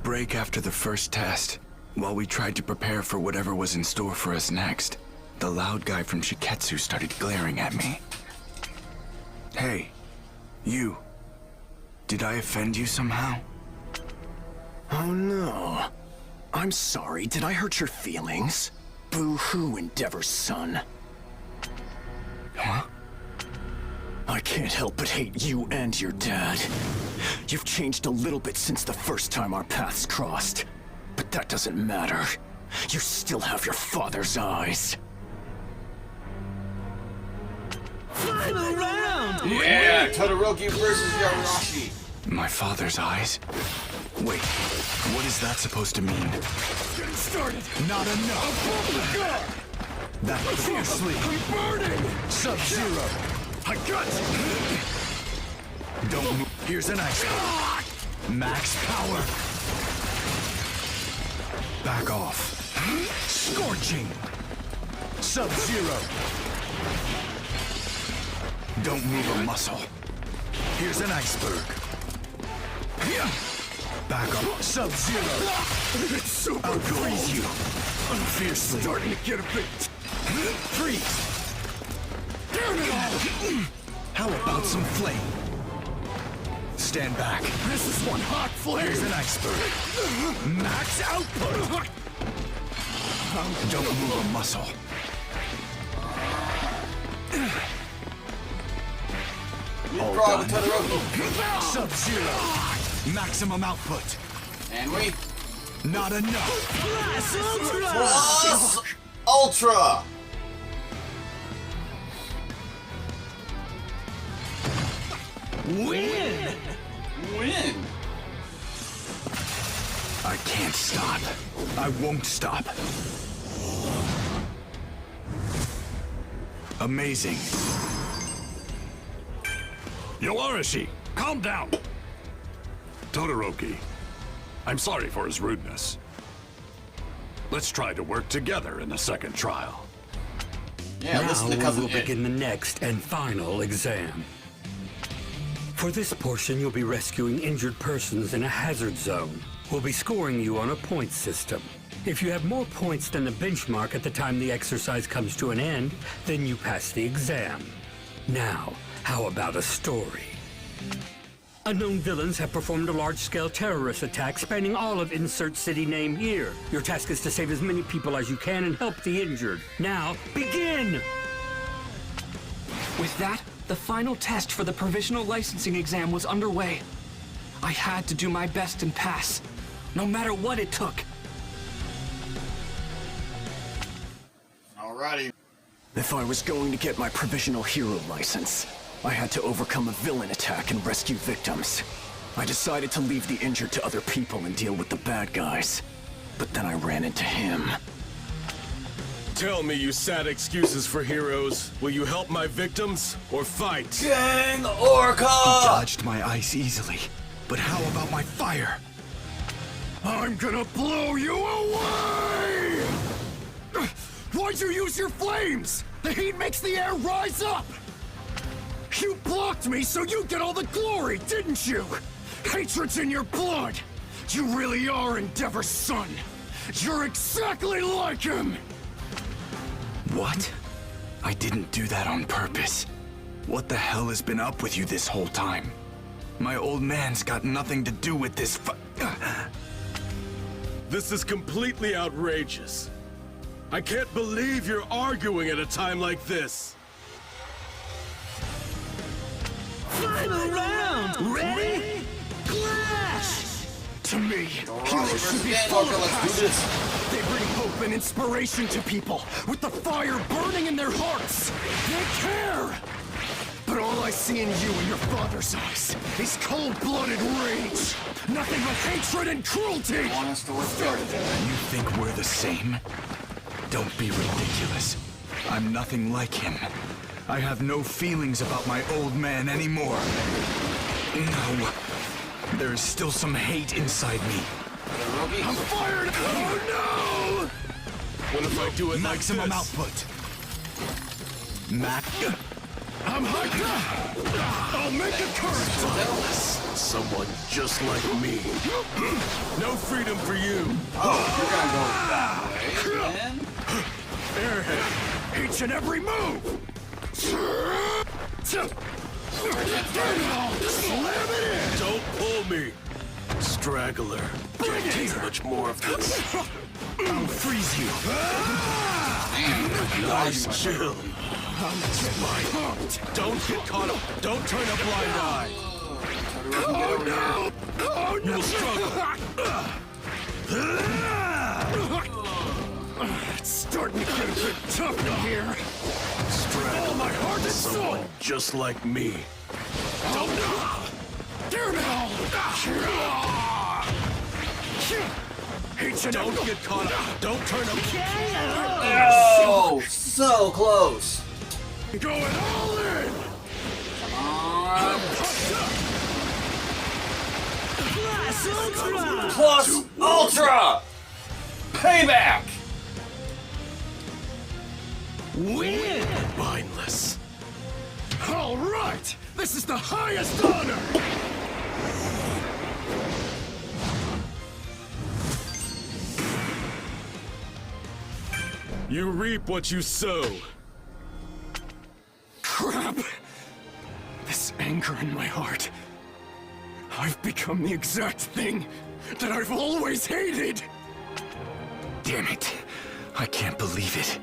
break after the first test, while we tried to prepare for whatever was in store for us next, the loud guy from Shiketsu started glaring at me. Hey, you. Did I offend you somehow? Oh no. I'm sorry, did I hurt your feelings? Boo-hoo, Endeavor's son. Huh? I can't help but hate you and your dad. You've changed a little bit since the first time our paths crossed. But that doesn't matter. You still have your father's eyes. Final round! Yeah, Todoroki versus Yarashi. My father's eyes? Wait, what is that supposed to mean? Getting started! Not enough! That fiercely! I'm burning! Sub-Zero! I got you! Don't move. Here's an ice. Max power! Back off. Scorching! Sub-Zero! Don't move a muscle. Here's an iceberg. Back up. Sub-Zero! It's super I'll cold! freeze you. Fiercely. Starting to get a bit... Freeze! Damn it all! How about some flame? Stand back. This is one hot flame! Here's an iceberg. Max output! Don't move a muscle. All done. Todoroki. Sub-Zero. Maximum output. And we Not enough. plus Ultra. Win! Win. I can't stop. I won't stop. Amazing. Yolarashi, calm down! Todoroki, I'm sorry for his rudeness. Let's try to work together in the second trial. Yeah, Now listen to we Cousin will Ed. begin the next and final exam. For this portion, you'll be rescuing injured persons in a hazard zone. We'll be scoring you on a point system. If you have more points than the benchmark at the time the exercise comes to an end, then you pass the exam. Now, how about a story? Unknown villains have performed a large-scale terrorist attack spanning all of insert city name here. Your task is to save as many people as you can and help the injured. Now, begin! With that, the final test for the provisional licensing exam was underway. I had to do my best and pass, no matter what it took. Alrighty. If I was going to get my provisional hero license, I had to overcome a villain attack and rescue victims. I decided to leave the injured to other people and deal with the bad guys. But then I ran into him. Tell me, you sad excuses for heroes. Will you help my victims or fight? Gang Orca. Dodged my ice easily. But how about my fire? I'm gonna blow you away! Why'd you use your flames? The heat makes the air rise up! You blocked me so you get all the glory, didn't you? Hatred's in your blood! You really are Endeavor's son! You're exactly like him! What? I didn't do that on purpose. What the hell has been up with you this whole time? My old man's got nothing to do with this This is completely outrageous. I can't believe you're arguing at a time like this. Final round! Ready? Clash! To me, Alright, heroes versus should be Gang full Orca, of let's do passion. this. They bring hope and inspiration to people, with the fire burning in their hearts. They care! But all I see in you and your father's eyes is cold-blooded rage. Nothing but hatred and cruelty! Want us to work together? You think we're the same? Don't be ridiculous. I'm nothing like him. I have no feelings about my old man anymore. No. There is still some hate inside me. Todoroki. I'm fired! Oh What if I do it like Maximum this? output. Mac. no! I'm hyped up! I'll make a current! So someone just like me. No freedom for you. Oh, you're gonna go that way, man. Airhead. Each and every move! Slam it in! Don't pull me. Straggler. Can't take much more of this. I'll freeze you! Nice chill. My heart! Don't get caught up. Don't turn a blind eye. Oh no! Oh You no! will struggle. It's starting to get a bit tough in here. Straggler. Oh, my heart and Someone soul! just like me. Don't know! Damn it! Each and Don't every... get caught up. Don't turn a... Oh, so close. Going all in! On. Plus Ultra! Plus Ultra! Payback! Win! Mindless. All right! This is the highest honor! You reap what you sow. Crap! This anger in my heart. I've become the exact thing that I've always hated! Damn it. I can't believe it.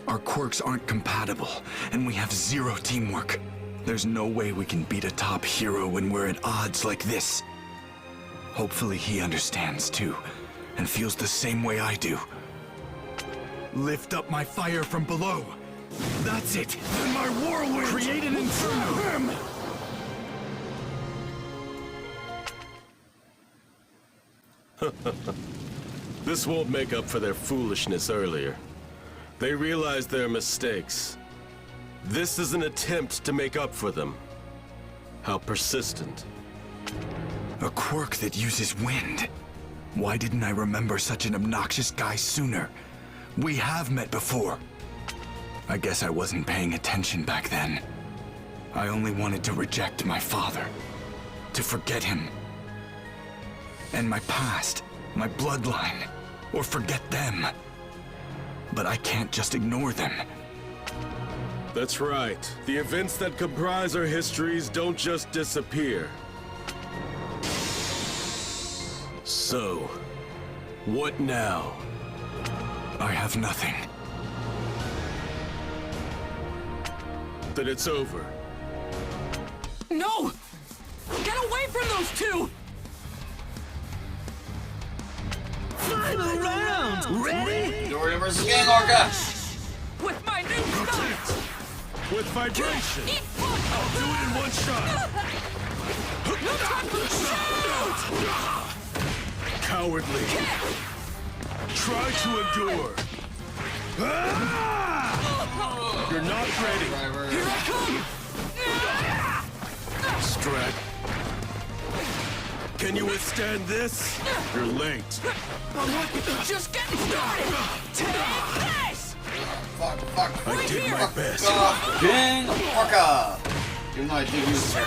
Our quirks aren't compatible, and we have zero teamwork. There's no way we can beat a top hero when we're at odds like this. Hopefully he understands too, and feels the same way I do. Lift up my fire from below. That's it. And my whirlwind! Create an inferno. Him! This won't make up for their foolishness earlier. They realize their mistakes. This is an attempt to make up for them. How persistent. A quirk that uses wind. Why didn't I remember such an obnoxious guy sooner? We have met before. I guess I wasn't paying attention back then. I only wanted to reject my father. To forget him. And my past, my bloodline, or forget them. But I can't just ignore them. That's right. The events that comprise our histories don't just disappear. So, what now? I have nothing. Then it's over. No! Get away from those two! Final round! Ready? Doria versus Gang Orca. With my new style! With vibration! Eat I'll do it in one shot! No time for shoot! Cowardly! Try to endure! You're not ready! Driver. Here I come! Strat. Can you withstand this? You're late. Just getting started! Take this! Fuck. I did my best. Gang Orca. Even though I did use it.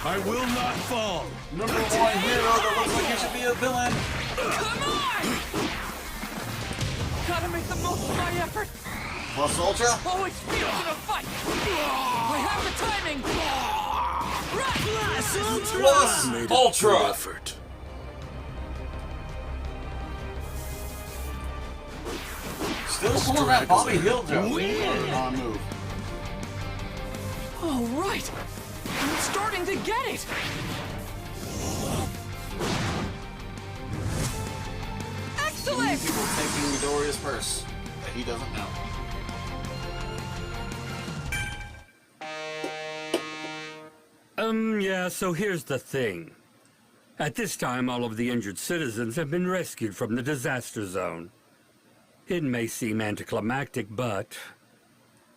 I will not fall. Number one hero that looks like he should be a villain. Come on! Gotta make the most of my effort. Plus Ultra. Always feels in a fight. I have the timing. Right! Plus Made a Ultra. good effort. Still pulling that Bobby Hill joke. Move. All right. I'm starting to get it. Excellent! People taking Midoriya's purse that he doesn't know. Yeah, so here's the thing. At this time, all of the injured citizens have been rescued from the disaster zone. It may seem anticlimactic, but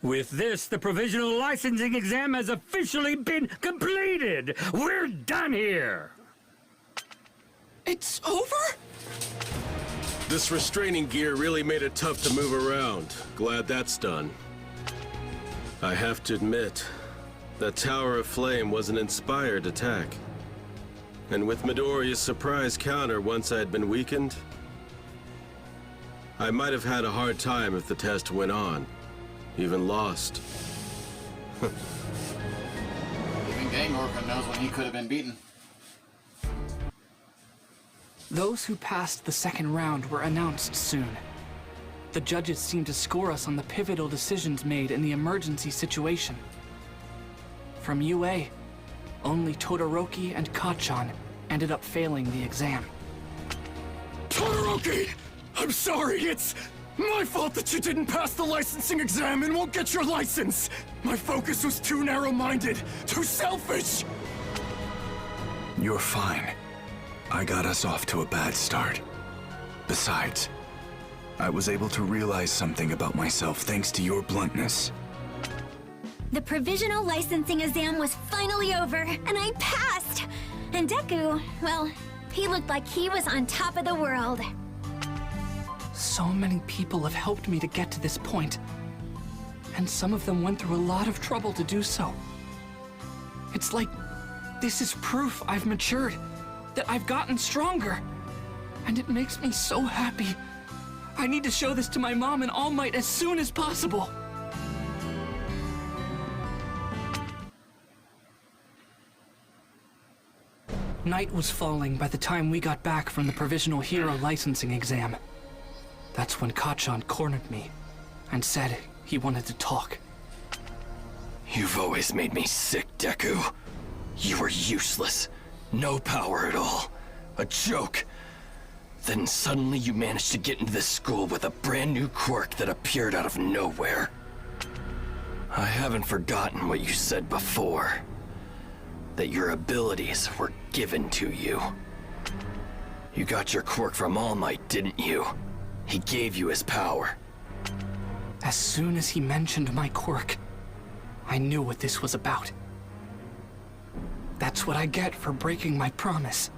with this, the provisional licensing exam has officially been completed. We're done here. It's over? This restraining gear really made it tough to move around. Glad that's done. I have to admit, that Tower of Flame was an inspired attack. And with Midoriya's surprise counter once I had been weakened, I might have had a hard time if the test went on, even lost. Even Gangorka knows when he could have been beaten. Those who passed the second round were announced soon. The judges seemed to score us on the pivotal decisions made in the emergency situation. From UA, only Todoroki and Kacchan ended up failing the exam. Todoroki! I'm sorry, it's my fault that you didn't pass the licensing exam and won't get your license! My focus was too narrow-minded, too selfish! You're fine. I got us off to a bad start. Besides, I was able to realize something about myself thanks to your bluntness. The provisional licensing exam was finally over, and I passed! And Deku, well, he looked like he was on top of the world. So many people have helped me to get to this point, and some of them went through a lot of trouble to do so. It's like this is proof I've matured, that I've gotten stronger, and it makes me so happy. I need to show this to my mom and All Might as soon as possible. Night was falling by the time we got back from the Provisional Hero licensing exam. That's when Kacchan cornered me and said he wanted to talk. You've always made me sick, Deku. You were useless. No power at all. A joke. Then suddenly you managed to get into this school with a brand new quirk that appeared out of nowhere. I haven't forgotten what you said before. That your abilities were given to you. You got your quirk from All Might, didn't you? He gave you his power. As soon as he mentioned my quirk, I knew what this was about. That's what I get for breaking my promise.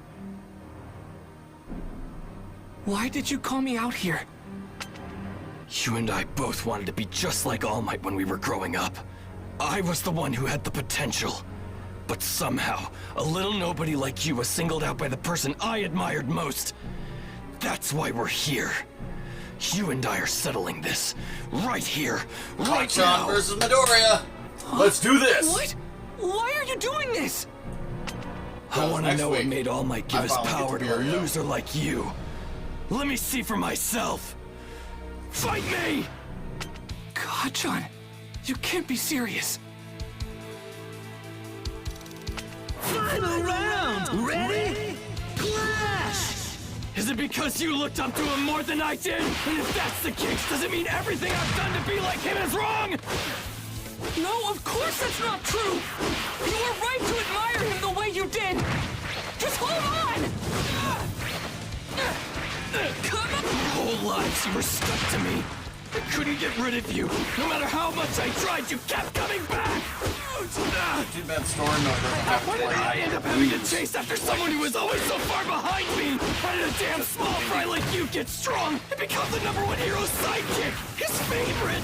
Why did you call me out here? You and I both wanted to be just like All Might when we were growing up. I was the one who had the potential. But somehow, a little nobody like you was singled out by the person I admired most. That's why we're here. You and I are settling this. Right here, right Kacchan now. versus Midoriya. Let's do this. What? Why are you doing this? I want to next know what week, made All Might give I his finally get power to to a be Rio. loser like you. Let me see for myself. Fight me! Kacchan, you can't be serious. Final round! Ready? Clash! Is it because you looked up to him more than I did? And if that's the case, does it mean everything I've done to be like him is wrong? No, of course that's not true! You were right to admire him the way you did! Just hold on! Come on! Your whole lives you were stuck to me. I couldn't get rid of you. No matter how much I tried, you kept coming back! Too bad story mode doesn't have Why to did play I end up having to chase after someone who was always so far behind me? Why did a damn small fry like you get strong and become the #1 hero's sidekick? His favorite!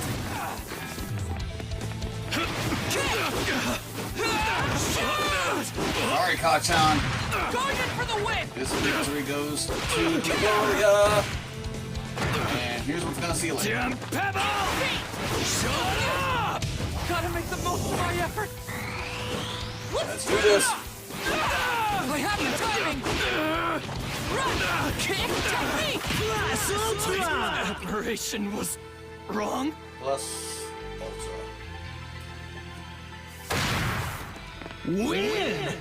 Sorry, Kacchan. Going in for the win! This victory goes to Midoriya. And here's what's gonna seal it. Damn Pebble! Shut up! Gotta make the most of my effort. Let's do this. I have the timing! Run! Kick! Technique! Class Ultra! Admiration was wrong? Plus Ultra. Win!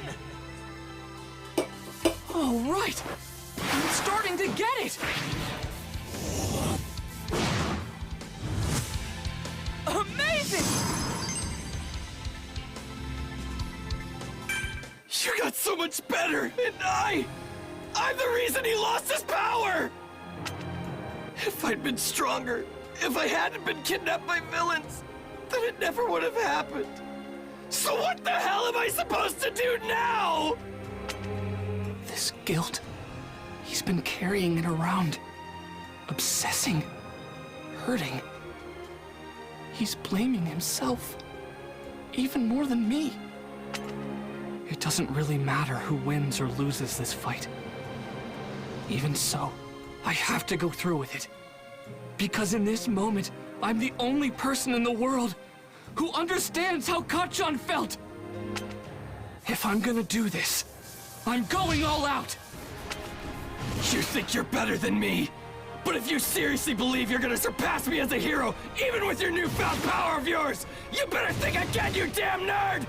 All right! I'm starting to get it! Amazing! You got so much better, and I'm the reason he lost his power! If I'd been stronger, if I hadn't been kidnapped by villains, then it never would have happened. So what the hell am I supposed to do now? This guilt, he's been carrying it around, obsessing, hurting. He's blaming himself, even more than me. It doesn't really matter who wins or loses this fight. Even so, I have to go through with it. Because in this moment, I'm the only person in the world who understands how Kacchan felt. If I'm gonna do this, I'm going all out. You think you're better than me? But if you seriously believe you're gonna surpass me as a hero, even with your newfound power of yours, you better think again, you damn nerd!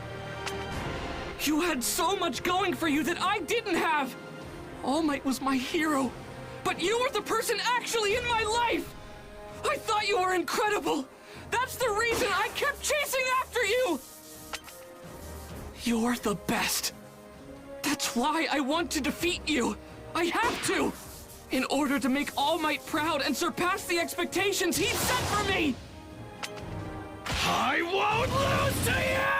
You had so much going for you that I didn't have. All Might was my hero, but you were the person actually in my life. I thought you were incredible. That's the reason I kept chasing after you. You're the best. That's why I want to defeat you. I have to. In order to make All Might proud and surpass the expectations he set for me! I won't lose to you!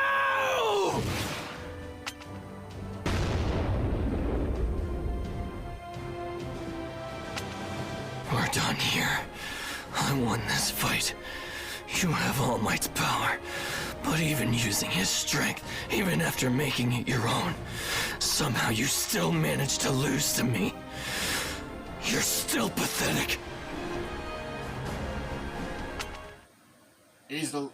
We're done here. I won this fight. You have All Might's power, but even using his strength, even after making it your own, somehow you still managed to lose to me. You're still pathetic. He's the